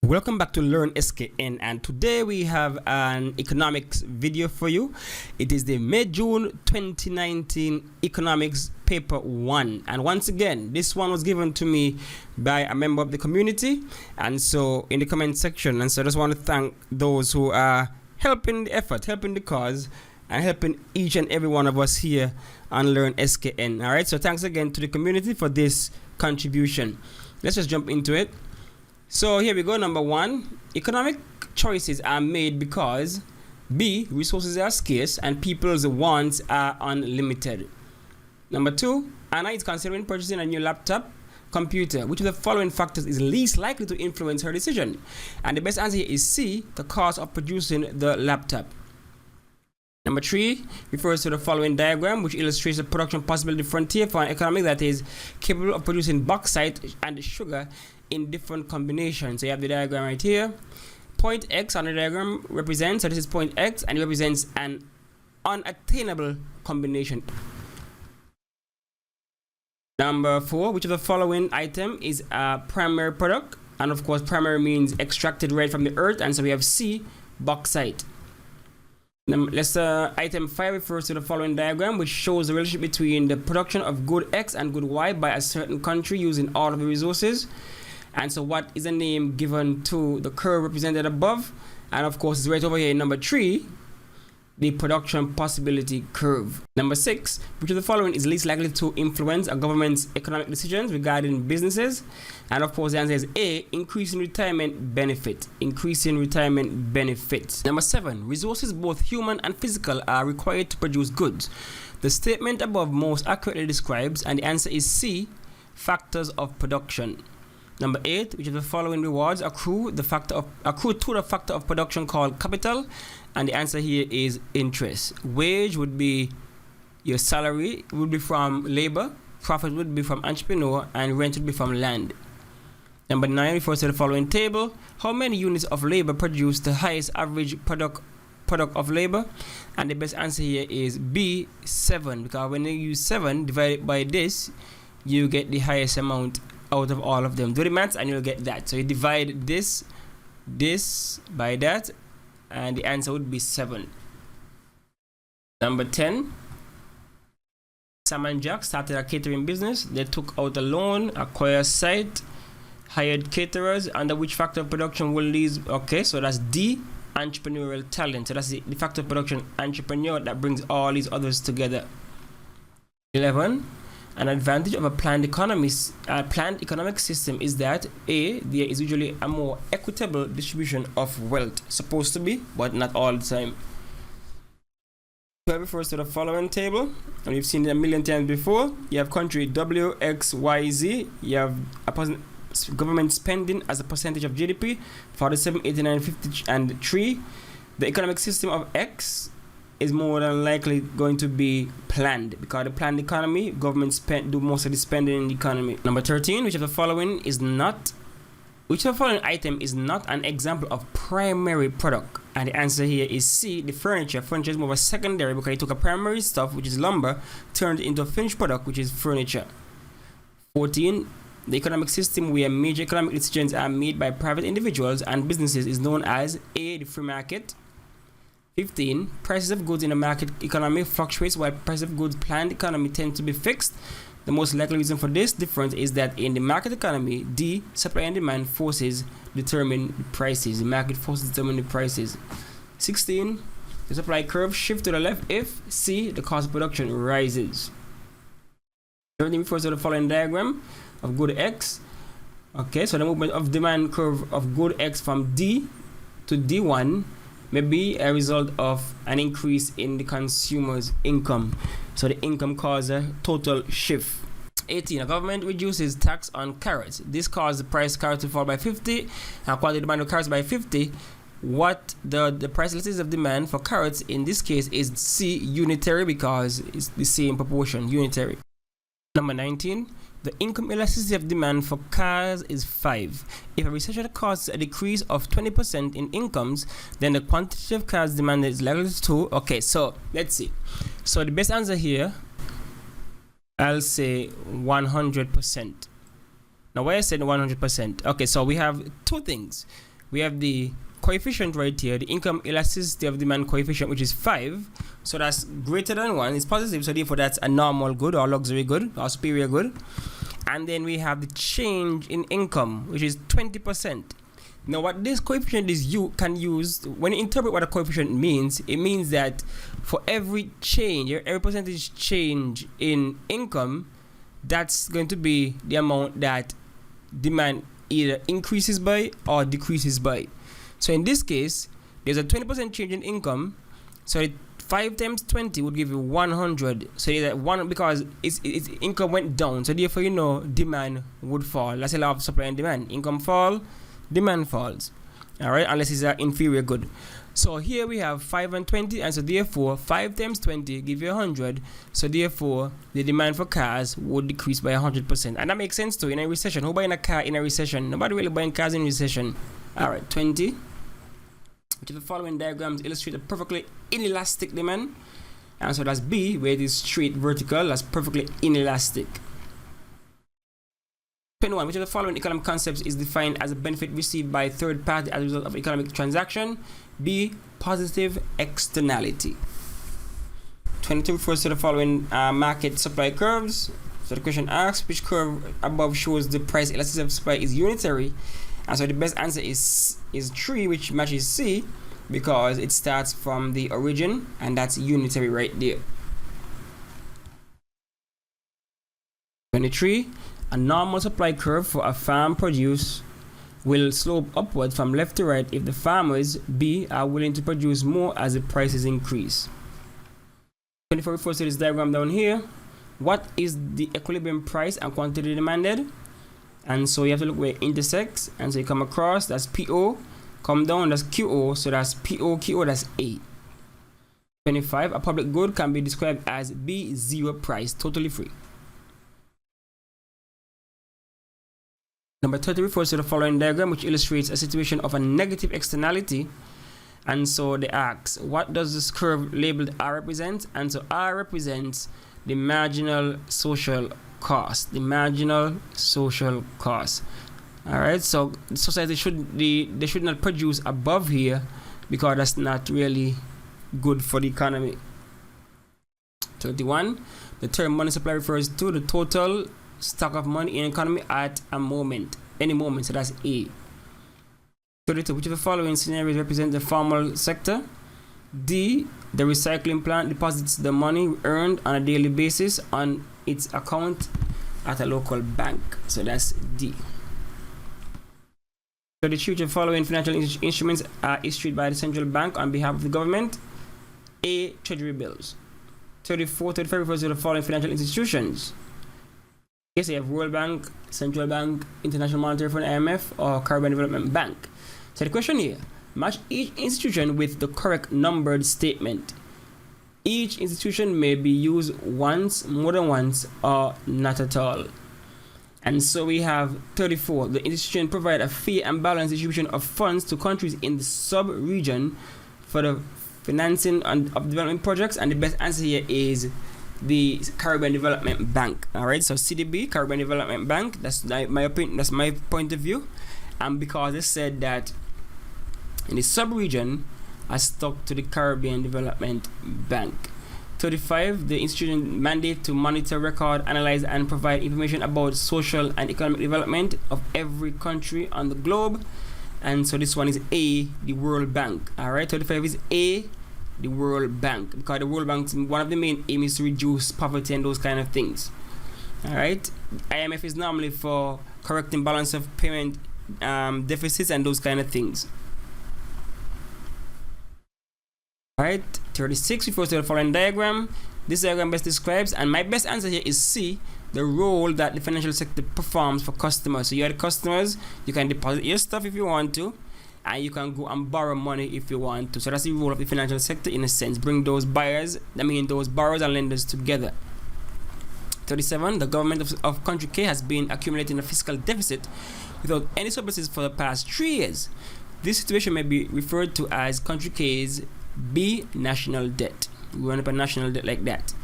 Welcome back to Learn SKN, and today we have an economics video for you. It is the May-June 2019 Economics Paper 1, and once again this one was given to me by a member of the community, and so in the comment section, and so I just want to thank those who are helping the effort, helping the cause, and helping each and every one of us here on Learn SKN. Alright, so thanks again to the community for this contribution. Let's just jump into it. So here we go. Number one, economic choices are made because B, resources are scarce and people's wants are unlimited. Number two, Anna is considering purchasing a new laptop computer. Which of the following factors is least likely to influence her decision? And the best answer here is C, the cost of producing the laptop. Number three refers to the following diagram, which illustrates the production possibility frontier for an economy that is capable of producing bauxite and sugar in different combinations. So you have the diagram right here. Point X on the diagram represents, so this is point X, and it represents an unattainable combination. Number four, which of the following item is a primary product? And of course, primary means extracted right from the earth, and so we have C, bauxite. Item 5 refers to the following diagram, which shows the relationship between the production of good X and good Y by a certain country using all of the resources. And so what is the name given to the curve represented above? And of course, it's right over here in number 3, the production possibility curve. Number 6, which of the following is least likely to influence a government's economic decisions regarding businesses? And of course, the answer is A, increasing retirement benefit. Increasing retirement benefits. Number 7, resources both human and physical are required to produce goods. The statement above most accurately describes, and the answer is C, factors of production. Number 8, which of the following rewards accrue to the factor of production called capital? And the answer here is interest. Wage would be your salary, would be from labor, profit would be from entrepreneur, and rent would be from land. Number 9 refers to the following table. How many units of labor produce the highest average product of labor? And the best answer here is B, 7, because when you use 7 divided by this, you get the highest amount out of all of them. Do the maths and you'll get that. So you divide this by that, and the answer would be 7. Number 10, Sam and Jack started a catering business. They took out a loan, acquired a site, hired caterers, under which factor of production will these? Okay, so that's D, entrepreneurial talent. So that's the factor of production, entrepreneur, that brings all these others together. 11, an advantage of a planned economic system is that A, there is usually a more equitable distribution of wealth. Supposed to be, but not all the time. 12 refers to the following table, and you've seen it a million times before. You have country W, X, Y, Z. You have government spending as a percentage of GDP, 47, 89, 50, and 3. The economic system of X is more than likely going to be planned, because the planned economy, government do most of the spending in the economy. Number 13, which of the following item is not an example of primary product? And the answer here is C, the furniture. Furniture is more of a secondary, because you took a primary stuff, which is lumber, turned it into a finished product, which is furniture. 14, the economic system where major economic decisions are made by private individuals and businesses is known as A, the free market. 15, prices of goods in a market economy fluctuates while prices of goods planned economy tend to be fixed. The most likely reason for this difference is that in the market economy, D, supply and demand forces determine the prices. The market forces determine the prices. 16, the supply curve shifts to the left if C, the cost of production rises. 17 refers to the following diagram of good X. Okay, so the movement of demand curve of good X from D to D1 may be a result of an increase in the consumer's income. So the income causes a total shift. 18, a government reduces tax on carrots. This caused the price of carrots to fall by 50 and quantity demand of carrots by 50. What the price elasticity of demand for carrots in this case is C, unitary, because it's the same proportion, unitary. Number 19, the income elasticity of demand for cars is 5. If a recession causes a decrease of 20% in incomes, then the quantity of cars demanded is likely to 2. Okay, so let's see. So the best answer here, I'll say 100%. Now why I said 100%? Okay, so we have two things. we have the coefficient right here, the income elasticity of demand coefficient, which is 5. So that's greater than 1. It's positive, so therefore that's a normal good or luxury good or superior good. And then we have the change in income, which is 20%. Now, what this coefficient is, you can use when you interpret what a coefficient means. It means that for every change, every percentage change in income, that's going to be the amount that demand either increases by or decreases by. So in this case, there's a 20% change in income. So 5 times 20 would give you 100. So that one, because its income went down. So therefore, demand would fall. That's a law of supply and demand. Income fall, demand falls. All right, unless it's an inferior good. So here we have 5 and 20, and so therefore 5 times 20 give you 100. So therefore the demand for cars would decrease by 100%, and that makes sense too. In a recession, who buying a car in a recession? Nobody really buying cars in recession. All right, 20. Which of the following diagrams illustrate a perfectly inelastic demand? And so that's B, where it is straight vertical. That's perfectly inelastic. 21. Which of the following economic concepts is defined as a benefit received by third party as a result of economic transaction? B, positive externality. 22 refers to the following market supply curves. So the question asks, which curve above shows the price elasticity of supply is unitary? And so the best answer is 3, which matches C, because it starts from the origin, and that's unitary right there. 23. A normal supply curve for a farm produce will slope upward from left to right if the farmers, B, are willing to produce more as the prices increase. 24 refers to this diagram down here. What is the equilibrium price and quantity demanded? And so you have to look where it intersects, and so you come across, that's PO, come down, that's QO, so that's PO, QO, that's A. 25, a public good can be described as B, zero price, totally free. Number 30 refers to the following diagram, which illustrates a situation of a negative externality. And so they ask, what does this curve labeled R represent? And so R represents the marginal social cost. The marginal social cost. All right. So society they should not produce above here, because that's not really good for the economy. 31. The term money supply refers to the total stock of money in economy at a moment, any moment. So that's A. 32. Which of the following scenarios represent the formal sector? D. The recycling plant deposits the money earned on a daily basis on its account at a local bank. So that's D. 33. Which of the following financial instruments are issued by the central bank on behalf of the government? A. Treasury bills. 34. 35 refers to the following financial institutions. Yes, you have World Bank, Central Bank, International Monetary Fund, IMF, or Caribbean Development Bank. So the question here, match each institution with the correct numbered statement. Each institution may be used once, more than once, or not at all. And so we have 34. The institution provide a fair and balanced distribution of funds to countries in the sub-region for the financing of development projects. And the best answer here is the Caribbean Development Bank. All right, so CDB, Caribbean Development Bank. That's my opinion. That's my point of view. And because they said that in the sub-region, I stuck to the Caribbean Development Bank. 35. The institution mandate to monitor, record, analyze, and provide information about social and economic development of every country on the globe. And so this one is A, the World Bank. All right, 35 is A, the World Bank, because the World Bank's one of the main aims is to reduce poverty and those kind of things. All right, IMF is normally for correcting balance of payment deficits and those kind of things. All right, 36 refers to the following diagram. This diagram best describes, and my best answer here is C, the role that the financial sector performs for customers. So you are the customers, you can deposit your stuff if you want to, and you can go and borrow money if you want to. So that's the role of the financial sector in a sense. Bring those those borrowers and lenders together. 37. The government of country K has been accumulating a fiscal deficit without any surpluses for the past 3 years. This situation may be referred to as country K's B, national debt. We run up a national debt like that.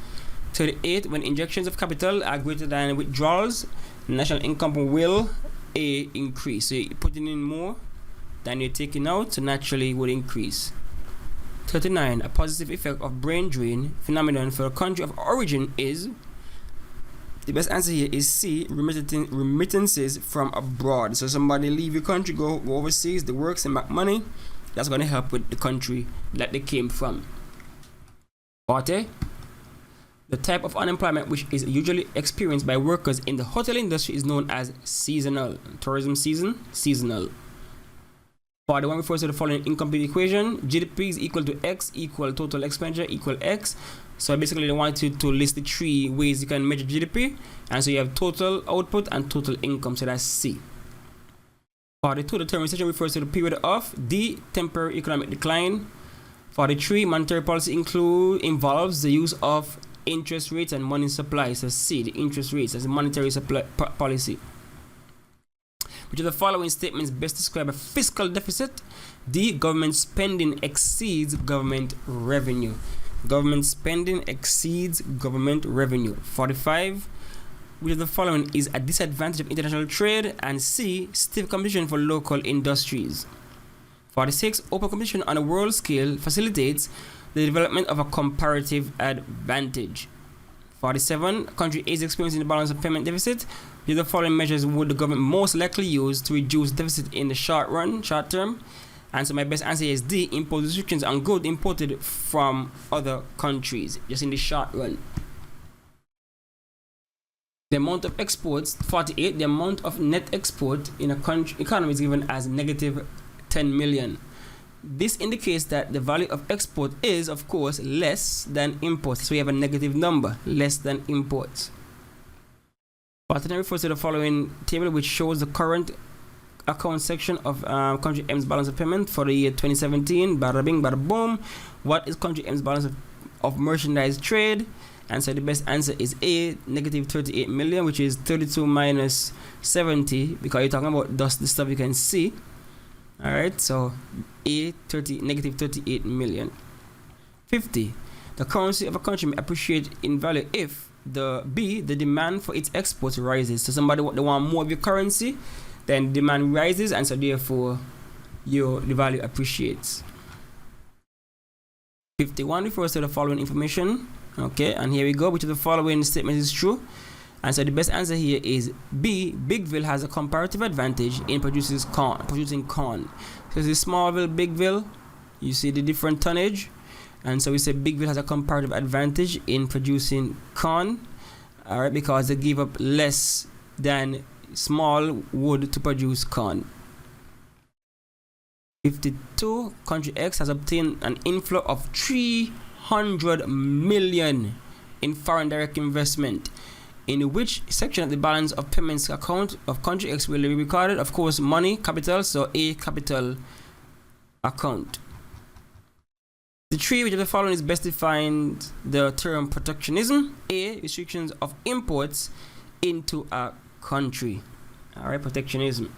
38. When injections of capital are greater than withdrawals, national income will A, increase. So you're putting in more than you're taking out, so naturally would increase. 39. A positive effect of brain drain phenomenon for a country of origin is, the best answer here is C, remittances from abroad. So somebody leave your country, go overseas, they work, send back money. That's going to help with the country that they came from. 40. The type of unemployment which is usually experienced by workers in the hotel industry is known as seasonal. Tourism season, seasonal. 41 refers to the following incomplete equation. GDP is equal to X equal total expenditure equal X. So basically they want you to list the 3 ways you can measure GDP. And so you have total output and total income. So that's C. 42, the term recession refers to the period of D, temporary economic decline. 43, monetary policy involves the use of interest rates and money supply. So C, the interest rates as a monetary supply policy. Which of the following statements best describe a fiscal deficit? D, government spending exceeds government revenue. Government spending exceeds government revenue. 45, which of the following is a disadvantage of international trade? And C, stiff competition for local industries. 46, open competition on a world scale facilitates the development of a comparative advantage. 47, country A is experiencing the balance of payment deficit. Which of the following measures would the government most likely use to reduce deficit in the short term? And so my best answer is D, impose restrictions on goods imported from other countries, just in the short run. The amount of exports, 48, the amount of net export in a country economy is given as negative 10 million. This indicates that the value of export is, of course, less than imports. So we have a negative number, less than imports. 49 refers to the following table, which shows the current account section of country M's balance of payment for the year 2017. Bada bing, bada boom. What is country M's balance of merchandise trade? And so the best answer is A, negative 38 million, which is 32 minus 70, because you're talking about the stuff you can see. Alright, so A, negative 38 million. 50. The currency of a country may appreciate in value if the demand for its exports rises. So somebody they want more of your currency, then demand rises, and so therefore the value appreciates. 51 refers to the following information. Okay, and here we go. Which of the following statement is true? And so the best answer here is B. Bigville has a comparative advantage in producing corn. So this is Smallville, Bigville. You see the different tonnage. And so we say Bigville has a comparative advantage in producing corn. Alright, because they give up less than small wood to produce corn. 52. Country X has obtained an inflow of 300 million in foreign direct investment. In which section of the balance of payments account of country X will be recorded? Of course, money, capital, so A, capital account. The 3, which of the following is best defined the term protectionism? A, restrictions of imports into a country. Alright, protectionism.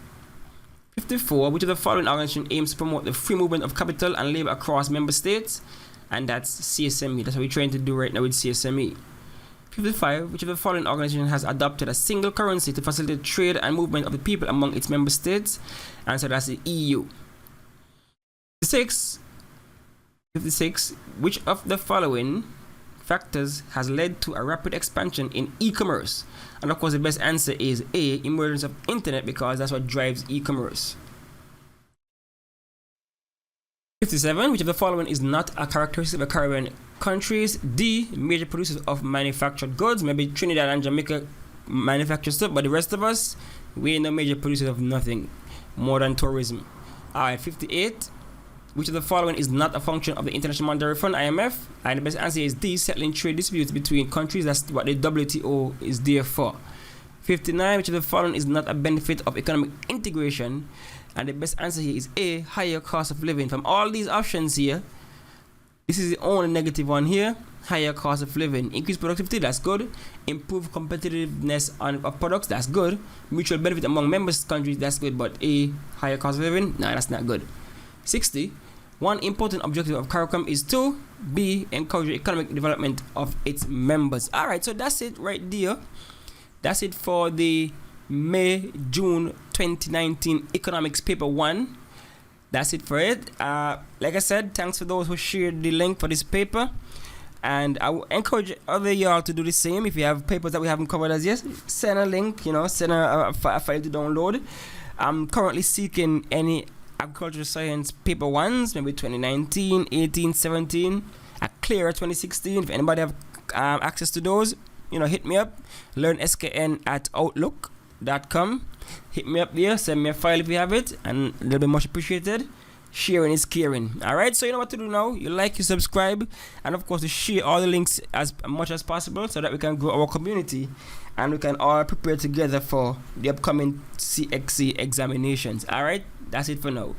54, which of the following organization aims to promote the free movement of capital and labor across member states? And that's CSME. That's what we're trying to do right now with CSME. 55, which of the following organization has adopted a single currency to facilitate trade and movement of the people among its member states? And so that's the EU. 56, which of the following factors has led to a rapid expansion in e-commerce? And of course the best answer is A, emergence of internet, because that's what drives e-commerce. 57, which of the following is not a characteristic of the Caribbean countries? D, major producers of manufactured goods. Maybe Trinidad and Jamaica manufacture stuff, but the rest of us, we ain't no major producers of nothing more than tourism. Alright, 58, which of the following is not a function of the International Monetary Fund, IMF? And the best answer is D, settling trade disputes between countries. That's what the WTO is there for. 59, which of the following is not a benefit of economic integration? And the best answer here is A, higher cost of living. From all these options here, this is the only negative one here. Higher cost of living. Increased productivity, that's good. Improved competitiveness of products, that's good. Mutual benefit among member countries, that's good. But A, higher cost of living, nah, that's not good. 60. One important objective of CARICOM is to B, encourage economic development of its members. Alright, so that's it right there. That's it for the May-June 2019 Economics Paper 1. that's it for it. Like I said, thanks for those who shared the link for this paper. And I will encourage other y'all to do the same. If you have papers that we haven't covered as yet, send a link, send a file to download. I'm currently seeking any agricultural science paper ones, maybe 2019, 18, 17, a clearer 2016. If anybody have access to those, hit me up. LearnSKN@outlook.com. Hit me up there, send me a file if you have it, and it'll be much appreciated. Sharing is caring. Alright, so you know what to do now. You like, you subscribe, and of course you share all the links as much as possible so that we can grow our community and we can all prepare together for the upcoming CXC examinations. Alright, that's it for now.